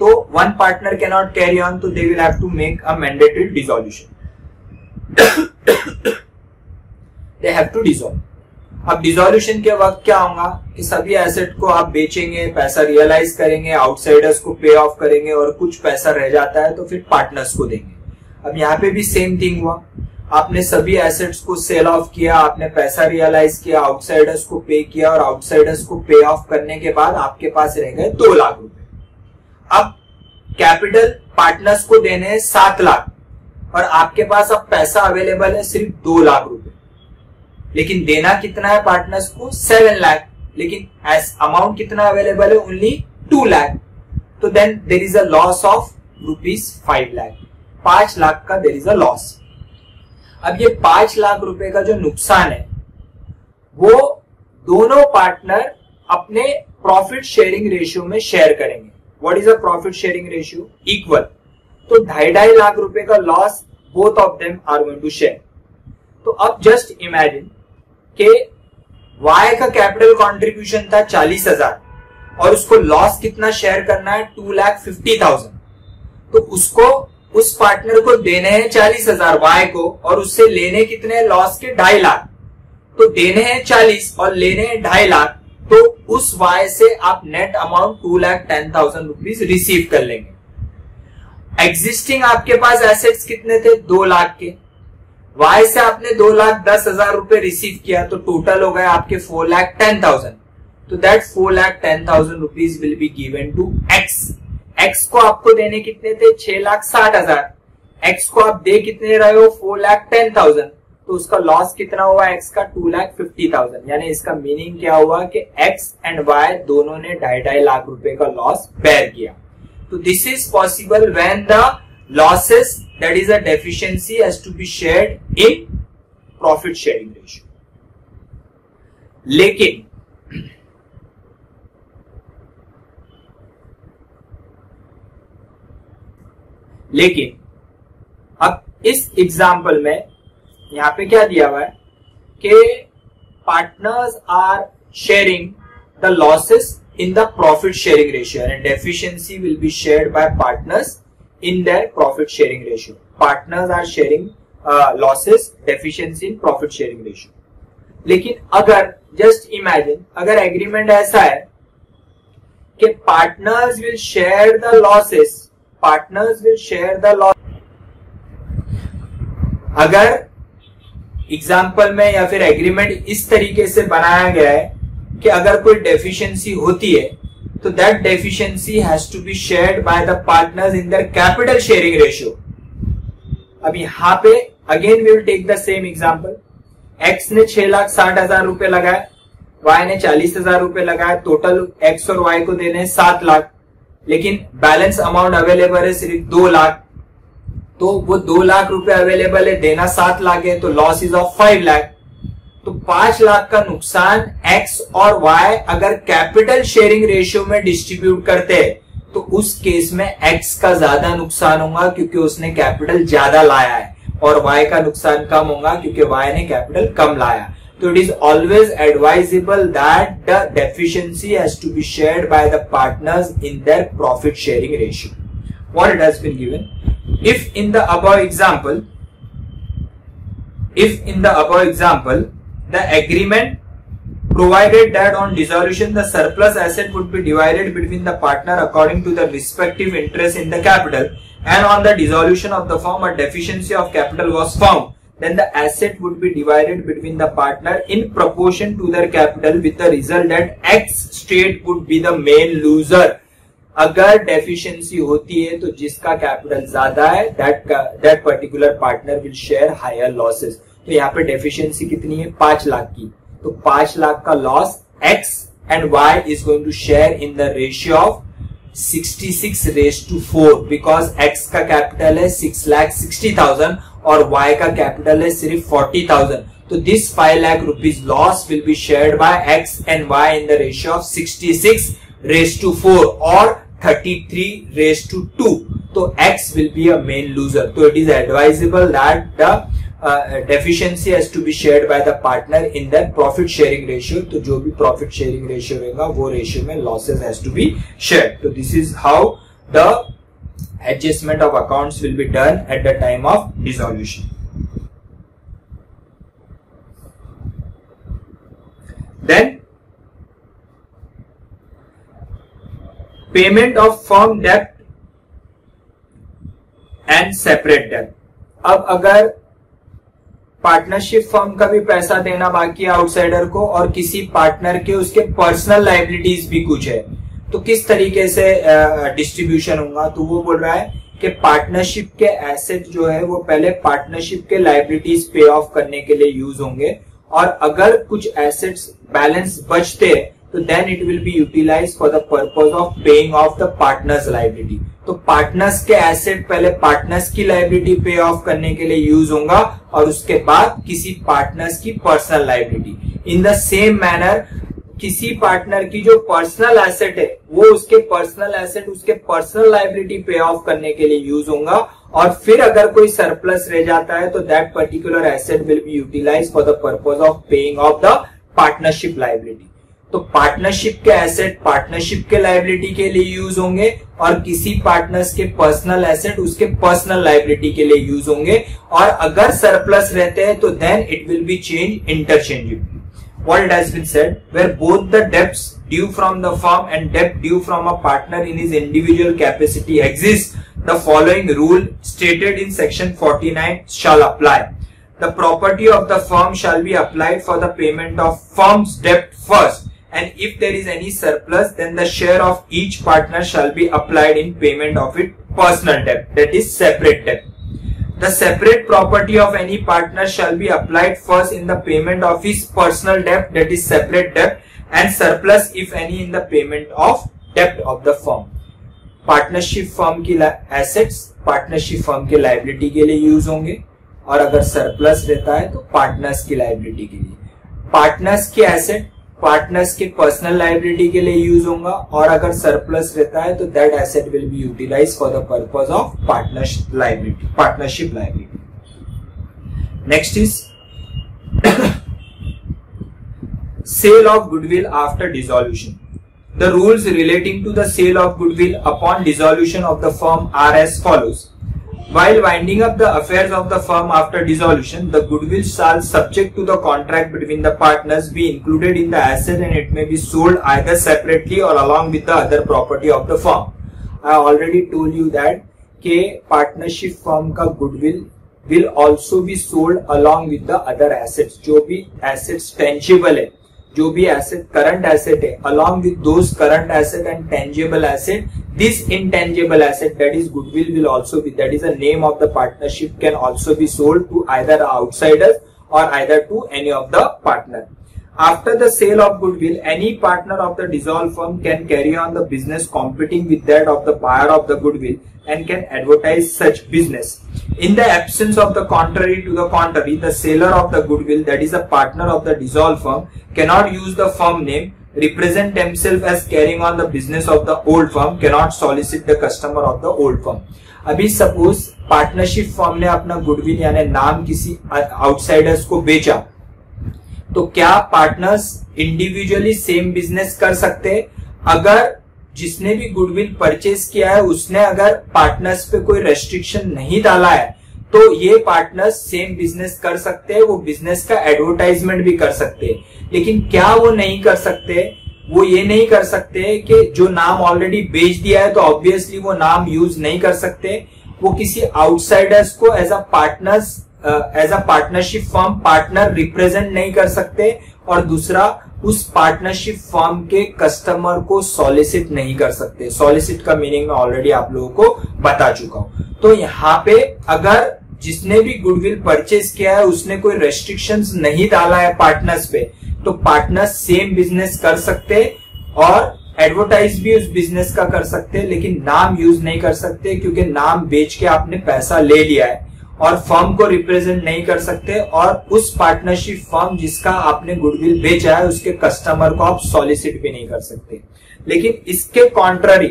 तो one partner can not carry on, तो they will have to make a mandatory dissolution. They have to dissolve. अब डिसॉल्यूशन के वक्त क्या होगा कि सभी एसेट को आप बेचेंगे, पैसा रियलाइज करेंगे, आउटसाइडर्स को पे ऑफ करेंगे और कुछ पैसा रह जाता है तो फिर पार्टनर्स को देंगे. अब यहाँ पे भी सेम थिंग हुआ, आपने सभी एसेट्स को सेल ऑफ किया, आपने पैसा रियलाइज किया, आउटसाइडर्स को पे किया और आउटसाइडर्स को पे ऑफ करने के बाद आपके पास रह गए 2 लाख रुपए. अब कैपिटल पार्टनर्स को देने हैं 7 लाख और आपके पास अब पैसा अवेलेबल है सिर्फ 2 लाख रुपए, लेकिन देना कितना है पार्टनर्स को 7 लाख, लेकिन अमाउंट कितना अवेलेबल है ओनली 2 लाख, तो then there is a loss of rupees 5 lakh. 5 lakh का देयर इज अ लॉस. अब ये 5 लाख रुपए का जो नुकसान है वो दोनों पार्टनर अपने प्रॉफिट शेयरिंग रेशियो में शेयर करेंगे. What is a profit sharing ratio? Equal. तो 2.5 लाख रुपए का loss both of them are going to share. तो अब जस्ट इमेजिन कि Y का कैपिटल कंट्रीब्यूशन था 40,000 और उसको लॉस कितना शेयर करना है 2,50,000, तो उसको उस पार्टनर को देने हैं 40,000 Y को और उससे लेने कितने लॉस के 2.5 लाख. तो देने हैं 40 और लेने हैं 2.5 लाख, तो उस Y से आप नेट अमाउंट 2,10,000 रुपीज रिसीव कर लेंगे. एग्जिस्टिंग आपके पास एसेट्स कितने थे 2 लाख के, Y से आपने 2,10,000 रुपए रिसीव किया तो टोटल हो गए आपके 4,10,000. तो that 4,10,000 rupees will be given to X. X को आपको देने कितने थे 6,60,000, X को आप दे कितने रहे हो 4,10,000, तो उसका लॉस कितना हुआ X का 2,50,000. यानी इसका मीनिंग क्या हुआ कि X एंड Y दोनों ने 2.5 लाख रुपए का लॉस बेयर किया. तो this is possible when the losses that is a deficiency has to be shared in profit sharing ratio. लेकिन अब इस एग्जाम्पल में यहां पे क्या दिया हुआ है कि partners are sharing the losses in the profit sharing ratio and deficiency will be shared by partners in their profit sharing ratio. Partners are sharing losses, deficiency in profit sharing ratio. लेकिन अगर just imagine अगर agreement ऐसा है कि partners will share the losses, अगर एग्जाम्पल में या फिर एग्रीमेंट इस तरीके से बनाया गया है कि अगर कोई डेफिशिएंसी होती है तो that deficiency has to be shared by the partners in their capital sharing ratio. अब यहां पे again we will take the same example. X ने 6,60,000 रुपए लगाए, वाई ने 40,000 रुपए लगाए, टोटल एक्स और वाई को देने हैं 7 लाख, लेकिन बैलेंस अमाउंट अवेलेबल है सिर्फ 2 लाख। तो वो 2 लाख रुपए अवेलेबल है, देना 7 लाख है, तो लॉस इज ऑफ 5 लाख। तो 5 लाख का नुकसान एक्स और वाई अगर कैपिटल शेयरिंग रेशियो में डिस्ट्रीब्यूट करते हैं तो उस केस में एक्स का ज्यादा नुकसान होगा क्योंकि उसने कैपिटल ज्यादा लाया है, और वाई का नुकसान कम होगा क्योंकि वाई ने कैपिटल कम लाया। तो it is always advisable that the deficiency has to be shared by the partners in their profit sharing ratio. What it has been given, if in the above example the agreement provided that on dissolution the surplus asset would be divided between the partner according to the respective interest in the capital, and on the dissolution of the firm a deficiency of capital was found, then the asset would be divided between the partner in proportion to their capital with the result that X state would be the main loser. अगर डेफिशिएंसी होती है तो जिसका कैपिटल ज्यादा है that particular partner will share higher losses. तो यहाँ पे डेफिशिएंसी कितनी है, 5 लाख की, तो 5 लाख का loss X and Y is going to share in the ratio of 66:4 because X का कैपिटल है 6,60,000 और वाई का कैपिटल है सिर्फ 40,000। तो this 5 lakh rupees loss will be shared by X and Y in the ratio of 66:4 और 33:2. तो X will be a main loser. So it is advisable that the deficiency has to be shared by the partner in the profit sharing ratio. तो जो भी profit sharing ratio रहेगा वो ratio में losses has to be shared. So this is how the adjustment of accounts will be done at the time of dissolution. Then payment of firm dept and separate डेप्ट। अब अगर पार्टनरशिप फर्म का भी पैसा देना बाकी है आउटसाइडर को और किसी पार्टनर के उसके पर्सनल लायबिलिटीज भी कुछ है, तो किस तरीके से डिस्ट्रीब्यूशन होगा। तो वो बोल रहा है कि पार्टनरशिप के एसेट जो है वो पहले पार्टनरशिप के लायबिलिटीज पे ऑफ करने के लिए यूज होंगे, और अगर कुछ एसेट्स बैलेंस बचते तो then it will be utilise for the purpose of paying off the partners liability. तो पार्टनर्स के एसेट पहले पार्टनर्स की लायबिलिटी पे ऑफ करने के लिए यूज होगा और उसके बाद किसी पार्टनर्स की personal liability. In the same manner किसी पार्टनर की जो पर्सनल एसेट है वो उसके पर्सनल एसेट उसके पर्सनल लायबिलिटी पे ऑफ करने के लिए यूज होगा, और फिर अगर कोई सरप्लस रह जाता है तो that particular asset will be utilise for the purpose of paying off the partnership liability. तो पार्टनरशिप के एसेट पार्टनरशिप के लायबिलिटी के लिए यूज होंगे और किसी पार्टनर्स के पर्सनल एसेट उसके पर्सनल लायबिलिटी के लिए यूज होंगे, और अगर सरप्लस रहते हैं तो then it will be change interchangeable. What it has been said, where both the debts due from the firm and debt due from a partner in his individual capacity exist, the following rule stated in section 49 shall apply. The property of the firm shall be applied for the payment of firm's debt first, and if there is any surplus, then the share of each partner shall be applied in payment of its personal debt, that is separate debt. The separate property of any partner shall be applied first in the payment of his personal debt, that is separate debt, and surplus if any in the payment of debt of the firm. Partnership firm की एसेट्स पार्टनरशिप फर्म के लायबिलिटी के लिए यूज होंगे, और अगर सरप्लस रहता है तो पार्टनर्स की लायबिलिटी के लिए। पार्टनर्स के एसेट पार्टनर्स के पर्सनल लायबिलिटी के लिए यूज होगा, और अगर सरप्लस रहता है तो that asset will be utilise for the purpose of partnership liability. Next is sale of goodwill after dissolution. The rules relating to the sale of goodwill upon dissolution of the firm are as follows. While winding up the affairs of the firm after dissolution, the goodwill shall, subject to the contract between the partners, be included in the asset, and it may be sold either separately or along with the other property of the firm. I already told you that के partnership firm का goodwill will also be sold along with the other assets. जो भी assets tangible है, जो भी एसेट करंट एसेट है, along with those current asset and tangible asset, this intangible asset, that is goodwill, will also be, that is a name of the partnership, can also be sold to either outsiders or either to any of the partner. After the sale of goodwill, any partner of the dissolved firm can carry on the business competing with that of the buyer of the goodwill and can advertise such business. In the absence of the contrary to the contrary, the seller of the goodwill, that is a partner of the dissolved firm, cannot use the firm name, represent himself as carrying on the business of the old firm, cannot solicit the customer of the old firm. अभी सपोज पार्टनरशिप फर्म ने अपना गुडविल यानी नाम किसी आउटसाइडर्स को बेचा, तो क्या पार्टनर्स इंडिविजुअली सेम बिजनेस कर सकते? अगर जिसने भी गुडविल परचेज किया है उसने अगर पार्टनर्स पे कोई रेस्ट्रिक्शन नहीं डाला है तो ये पार्टनर्स सेम बिजनेस कर सकते हैं, वो बिजनेस का एडवर्टाइजमेंट भी कर सकते हैं। लेकिन क्या वो नहीं कर सकते? वो ये नहीं कर सकते कि जो नाम ऑलरेडी बेच दिया है तो ऑब्वियसली वो नाम यूज नहीं कर सकते। वो किसी आउटसाइडर्स को as a partnership firm partner represent नहीं कर सकते, और दूसरा उस पार्टनरशिप फर्म के कस्टमर को सॉलिसिट नहीं कर सकते। सॉलिसिट का मीनिंग मैं ऑलरेडी आप लोगों को बता चुका हूं। तो यहाँ पे अगर जिसने भी गुडविल परचेज किया है उसने कोई रेस्ट्रिक्शंस नहीं डाला है पार्टनर्स पे, तो पार्टनर्स सेम बिजनेस कर सकते और एडवर्टाइज भी उस बिजनेस का कर सकते, लेकिन नाम यूज नहीं कर सकते, क्योंकि नाम बेच के आपने पैसा ले लिया है, और फर्म को रिप्रेजेंट नहीं कर सकते, और उस पार्टनरशिप फर्म जिसका आपने गुडविल बेचा है उसके कस्टमर को आप सॉलिसिट भी नहीं कर सकते। लेकिन इसके कॉन्ट्ररी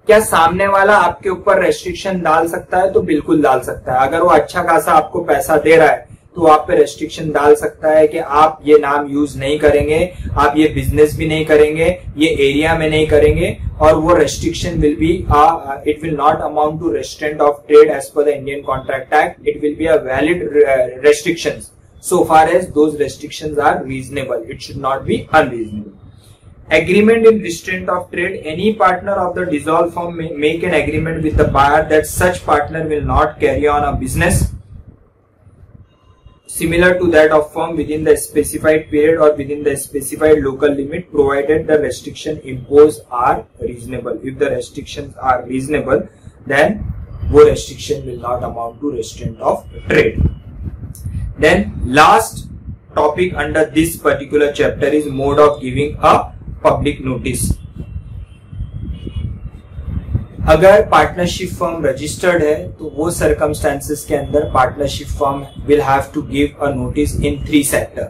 क्या सामने वाला आपके ऊपर रेस्ट्रिक्शन डाल सकता है? तो बिल्कुल डाल सकता है। अगर वो अच्छा खासा आपको पैसा दे रहा है तो आप पे रेस्ट्रिक्शन डाल सकता है कि आप ये नाम यूज नहीं करेंगे, आप ये बिजनेस भी नहीं करेंगे, ये एरिया में नहीं करेंगे, और वो restriction will be it will not amount to restraint of trade as per the Indian contract act. It will be a valid restrictions so far as those restrictions are reasonable. It should not be unreasonable. Agreement in restraint of trade. Any partner of the dissolved firm may make an agreement with the buyer that such partner will not carry on a business similar to that of firm within the specified period or within the specified local limit, provided the restriction imposed are reasonable. If the restrictions are reasonable, then वो restriction will not amount to restraint of trade. Then last topic under this particular chapter is mode of giving a public notice. अगर पार्टनरशिप फर्म रजिस्टर्ड है तो वो सर्कमस्टेंसेस के अंदर partnership firm will have to give a notice in 3 sector.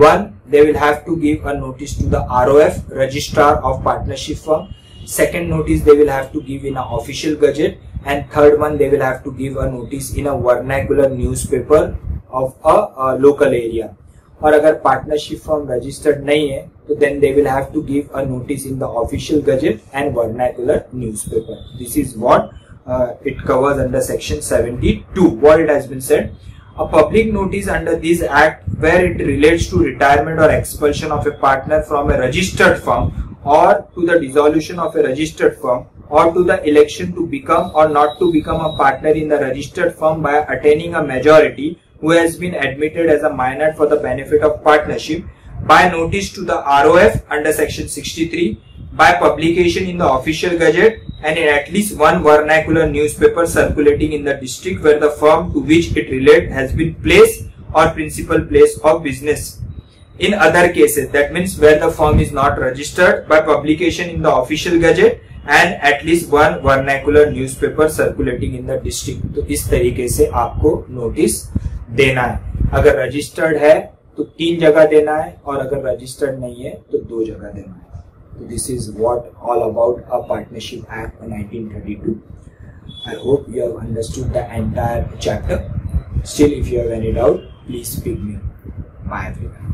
1, they will have to give a notice to the ROF, registrar of partnership firm. Second notice they will have to give in an official gazette, and third one they will have to give a notice in a vernacular newspaper of a local area. और अगर पार्टनरशिप फर्म रजिस्टर्ड नहीं है तो then they will have to give a notice in the official gazette and vernacular newspaper. This is what it covers under section 72. What it has been said, a public notice under this act where it relates to retirement or expulsion of a partner from a registered firm or to the dissolution of a registered firm or to the election to become or not to become a partner in the registered firm by attaining a majority who has been admitted as a minor for the benefit of partnership, by notice to the ROF under section 63, by publication in the official gazette and in at least one vernacular newspaper circulating in the district where the firm to which it relates has been place or principal place of business. In other cases, that means where the firm is not registered, by publication in the official gazette and at least one vernacular newspaper circulating in the district. तो इस तरीके से आपको नोटिस देना है। अगर रजिस्टर्ड है तो 3 जगह देना है, और अगर रजिस्टर्ड नहीं है तो 2 जगह देना है। तो this is what all about a partnership act 1932। I hope you have understood the entire chapter. Still, if you have any doubt, please speak me. Bye everyone.